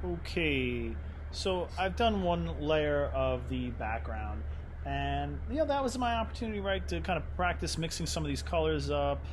Okay, so I've done one layer of the background, and that was my opportunity, right, to kind of practice mixing some of these colors up,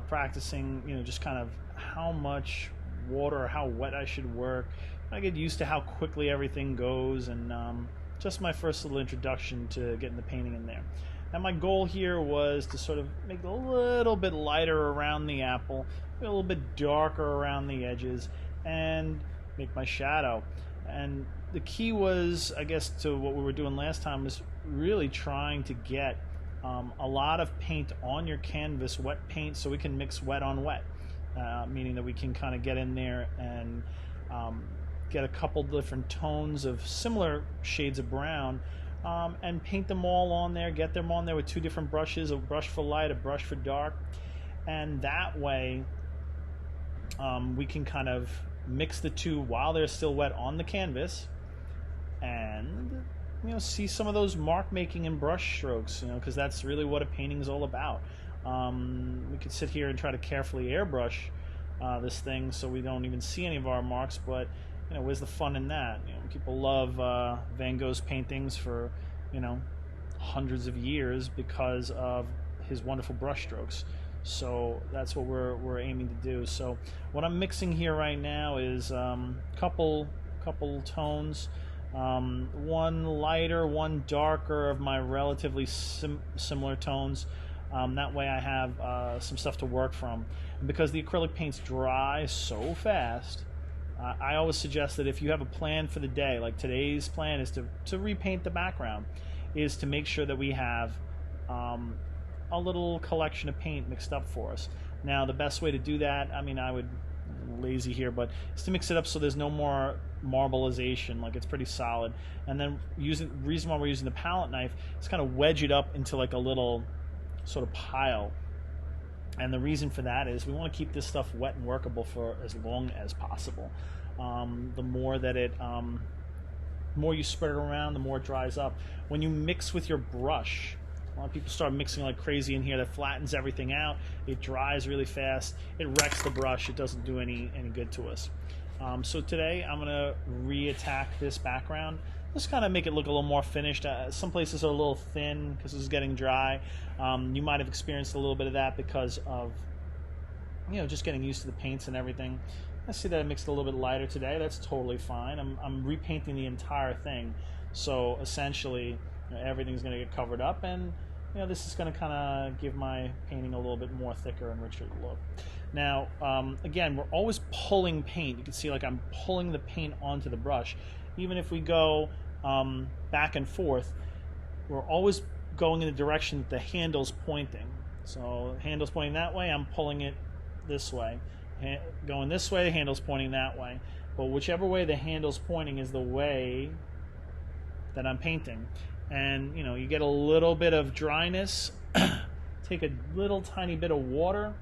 practicing, just kind of how much water or how wet I should work. I get used to how quickly everything goes, and just my first little introduction to getting the painting in there. And my goal here was to sort of make it a little bit lighter around the apple, a little bit darker around the edges, and make my shadow. And the key was, I guess, to what we were doing last time was really trying to get a lot of paint on your canvas, wet paint, so we can mix wet on wet, meaning that we can kind of get in there and get a couple different tones of similar shades of brown, and paint them all on there, get them on there with two different brushes, a brush for light, a brush for dark, and that way we can kind of mix the two while they're still wet on the canvas, and see some of those mark making and brush strokes, because that's really what a painting is all about. We could sit here and try to carefully airbrush this thing so we don't even see any of our marks, but where's the fun in that? People love Van Gogh's paintings for hundreds of years because of his wonderful brush strokes. So that's what we're aiming to do. So what I'm mixing here right now is couple tones, one lighter, one darker of my relatively similar tones. That way I have some stuff to work from. And because the acrylic paints dry so fast, I always suggest that if you have a plan for the day, like today's plan is to repaint the background, is to make sure that we have a little collection of paint mixed up for us. Now, the best way to do that, I would, lazy here, but is to mix it up so there's no more marbleization, like it's pretty solid. And then reason why we're using the palette knife is kind of wedge it up into like a little sort of pile. And the reason for that is we want to keep this stuff wet and workable for as long as possible. The more that more you spread it around, the more it dries up. When you mix with your brush, a lot of people start mixing like crazy in here. That flattens everything out. It dries really fast. It wrecks the brush. It doesn't do any good to us. So today I'm going to re-attack this background. Just kind of make it look a little more finished. Some places are a little thin because it's getting dry. You might have experienced a little bit of that because of just getting used to the paints and everything. I see that I mixed a little bit lighter today. That's totally fine. I'm repainting the entire thing, so essentially everything's going to get covered up, and this is going to kind of give my painting a little bit more thicker and richer look. Now, again, we're always pulling paint. You can see like I'm pulling the paint onto the brush. Even if we go back and forth, we're always going in the direction that the handle's pointing. So the handle's pointing that way, I'm pulling it this way. Going this way, the handle's pointing that way. But whichever way the handle's pointing is the way that I'm painting. And you get a little bit of dryness. Take a little tiny bit of water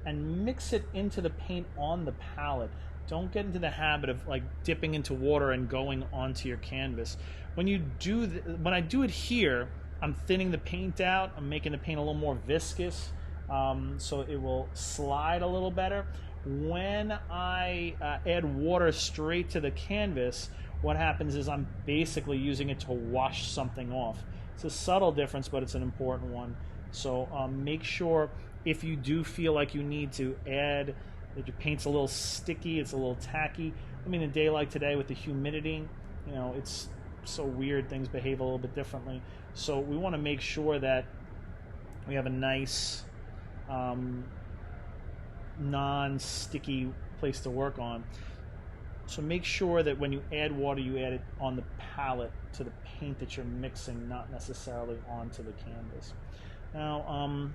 and mix it into the paint on the palette. Don't get into the habit of like dipping into water and going onto your canvas. When I do it here, I'm thinning the paint out. I'm making the paint a little more viscous, so it will slide a little better. When I add water straight to the canvas, what happens is I'm basically using it to wash something off. It's a subtle difference, but it's an important one. So make sure if you do feel like you need to add, that your paint's a little sticky, it's a little tacky. A day like today with the humidity, it's so weird, things behave a little bit differently. So we want to make sure that we have a nice non-sticky place to work on. So make sure that when you add water, you add it on the palette to the paint that you're mixing, not necessarily onto the canvas. Now, I'm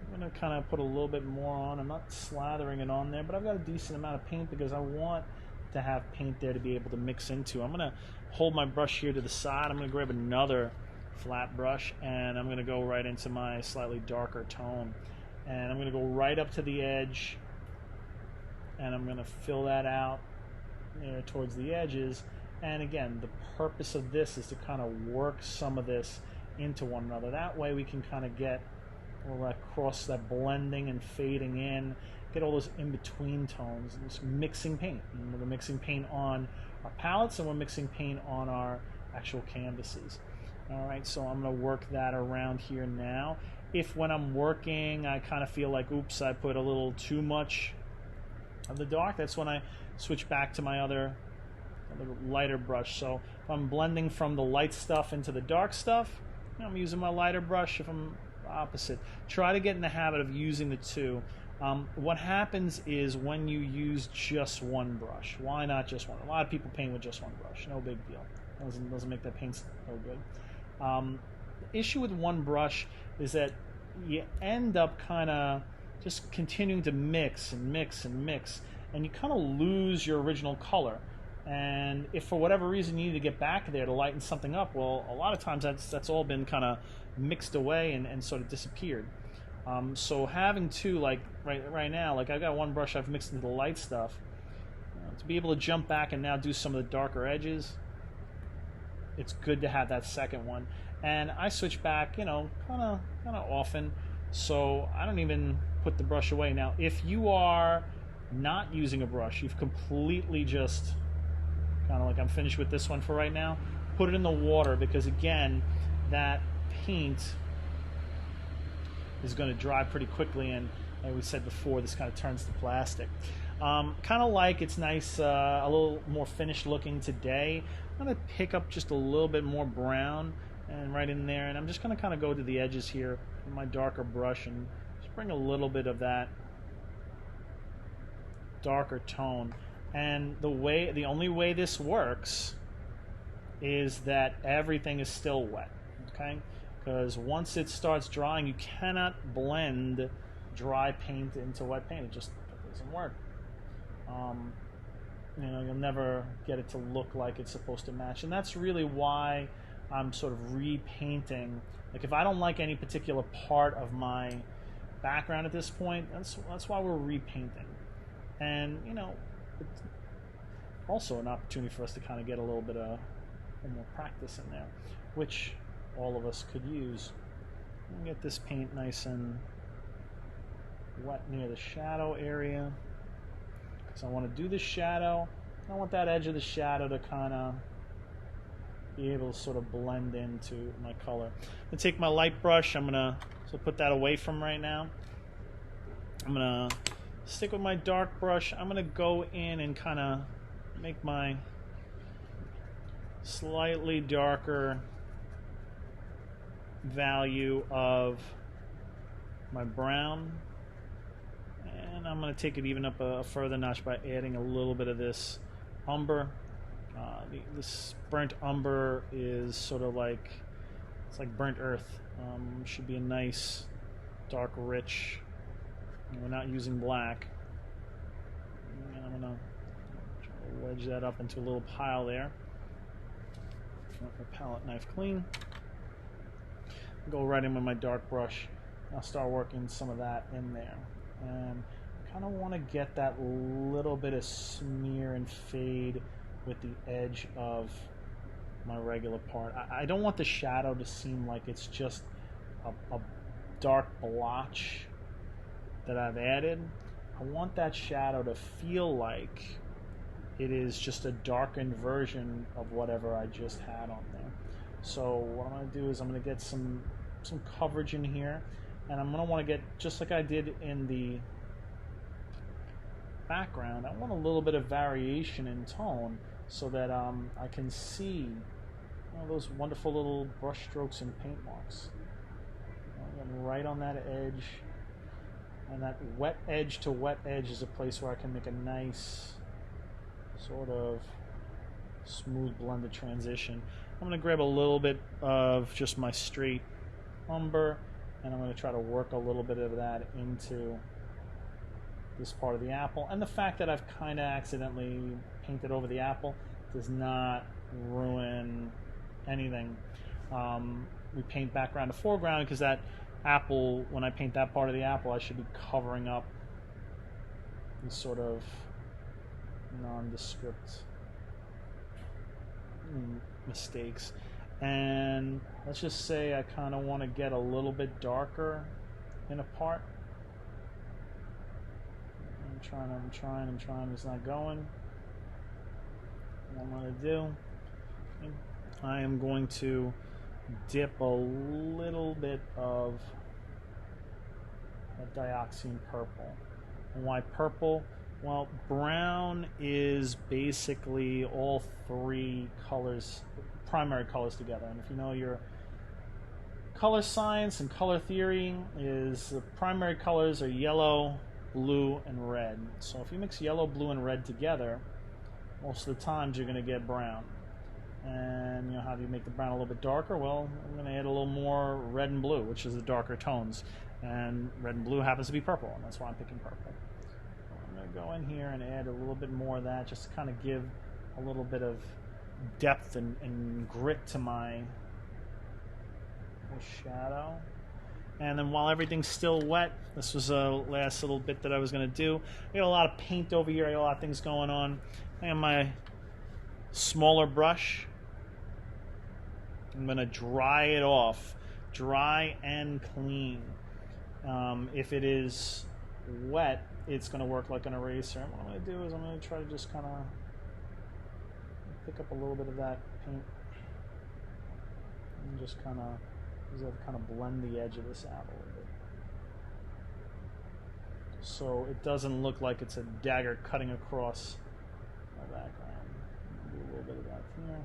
going to kind of put a little bit more on. I'm not slathering it on there, but I've got a decent amount of paint because I want to have paint there to be able to mix into. I'm going to hold my brush here to the side. I'm going to grab another flat brush, and I'm going to go right into my slightly darker tone. And I'm going to go right up to the edge, and I'm going to fill that out towards the edges. And again, the purpose of this is to kind of work some of this into one another. That way we can kind of get all that cross, that blending and fading in, get all those in-between tones, and just mixing paint. And we're mixing paint on our palettes, and we're mixing paint on our actual canvases. All right, so I'm going to work that around here now. If when I'm working I kind of feel like, oops, I put a little too much of the dark, that's when I switch back to my other lighter brush. So if I'm blending from the light stuff into the dark stuff, I'm using my lighter brush. If I'm opposite, try to get in the habit of using the two. What happens is when you use just one brush, why not just one? A lot of people paint with just one brush, no big deal. Doesn't make that paint so good. The issue with one brush is that you end up kind of just continuing to mix and mix and mix, and you kind of lose your original color. And if for whatever reason you need to get back there to lighten something up, well, a lot of times that's all been kind of mixed away and sort of disappeared. So having two, like right now, like I've got one brush I've mixed into the light stuff, to be able to jump back and now do some of the darker edges, it's good to have that second one. And I switch back, kind of often, so I don't even put the brush away. Now, if you are not using a brush, you've completely just kind of like I'm finished with this one for right now, put it in the water, because again, that paint is going to dry pretty quickly, and like we said before, this kind of turns to plastic. Kind of like it's nice, a little more finished looking today. I'm going to pick up just a little bit more brown and right in there, and I'm just going to kind of go to the edges here with my darker brush and just bring a little bit of that darker tone. And the only way this works is that everything is still wet, okay? Because once it starts drying, you cannot blend dry paint into wet paint. It just doesn't work. You'll never get it to look like it's supposed to match, and that's really why I'm sort of repainting. Like if I don't like any particular part of my background at this point, that's why we're repainting. And it's also an opportunity for us to kind of get a little bit of more practice in there, which all of us could use. Get this paint nice and wet near the shadow area, because I want to do the shadow. I want that edge of the shadow to kind of be able to sort of blend into my color. I'm going to take my light brush. I'm going to put that away from right now. I'm going to stick with my dark brush. I'm going to go in and kind of make my slightly darker value of my brown, and I'm going to take it even up a further notch by adding a little bit of this umber. This burnt umber is sort of like, it's like burnt earth. Should be a nice dark rich, and we're not using black. And I'm going to wedge that up into a little pile there. Get my palette knife clean. Go right in with my dark brush. I'll start working some of that in there. And I kind of want to get that little bit of smear and fade with the edge of my regular part. I don't want the shadow to seem like it's just a dark blotch that I've added. I want that shadow to feel like it is just a darkened version of whatever I just had on there. So what I'm going to do is I'm going to get some coverage in here, and I'm going to want to get, just like I did in the background, I want a little bit of variation in tone so that I can see those wonderful little brush strokes and paint marks. Again, right on that edge, and that wet edge to wet edge is a place where I can make a nice sort of smooth blended transition. I'm going to grab a little bit of just my straight umber, and I'm going to try to work a little bit of that into this part of the apple. And the fact that I've kind of accidentally painted over the apple does not ruin anything. We paint background to foreground because that apple, when I paint that part of the apple, I should be covering up these sort of nondescript mistakes. And let's just say I kind of want to get a little bit darker in a part. I'm trying. It's not going. What I'm going to do, I am going to dip a little bit of that dioxazine purple. And why purple? Well, brown is basically all three colors, primary colors together. And if you know your color science and color theory, is the primary colors are yellow, blue, and red. So if you mix yellow, blue, and red together, most of the times you're going to get brown. And how do you make the brown a little bit darker? Well, I'm going to add a little more red and blue, which is the darker tones. And red and blue happens to be purple, and that's why I'm picking purple. So I'm going to go in here and add a little bit more of that, just to kind of give a little bit of depth and grit to my shadow. And then while everything's still wet, this was a last little bit that I was going to do. I got a lot of paint over here. I got a lot of things going on. I have my smaller brush. I'm going to dry it off, dry and clean. If it is wet, it's going to work like an eraser. And what I'm going to do is I'm going to try to just kind of pick up a little bit of that paint and just kind of blend the edge of this out a little bit, so it doesn't look like it's a dagger cutting across my background. Do a little bit of that here.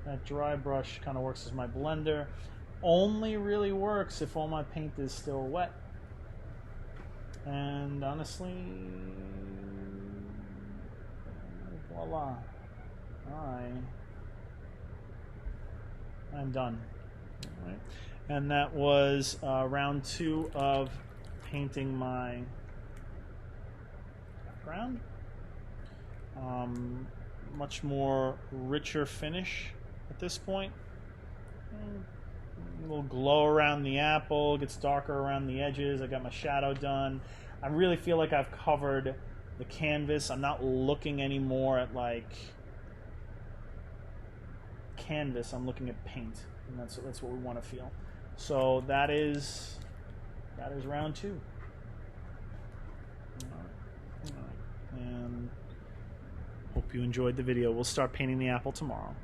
That dry brush kind of works as my blender. Only really works if all my paint is still wet. And honestly, voila, I'm done. All right. And that was round 2 of painting my background. Much more richer finish at this point. A little glow around the apple, gets darker around the edges. I got my shadow done. I really feel like I've covered the canvas. I'm not looking anymore at like canvas. I'm looking at paint, and that's what we want to feel. So that is round 2. All right. And hope you enjoyed the video. We'll start painting the apple tomorrow.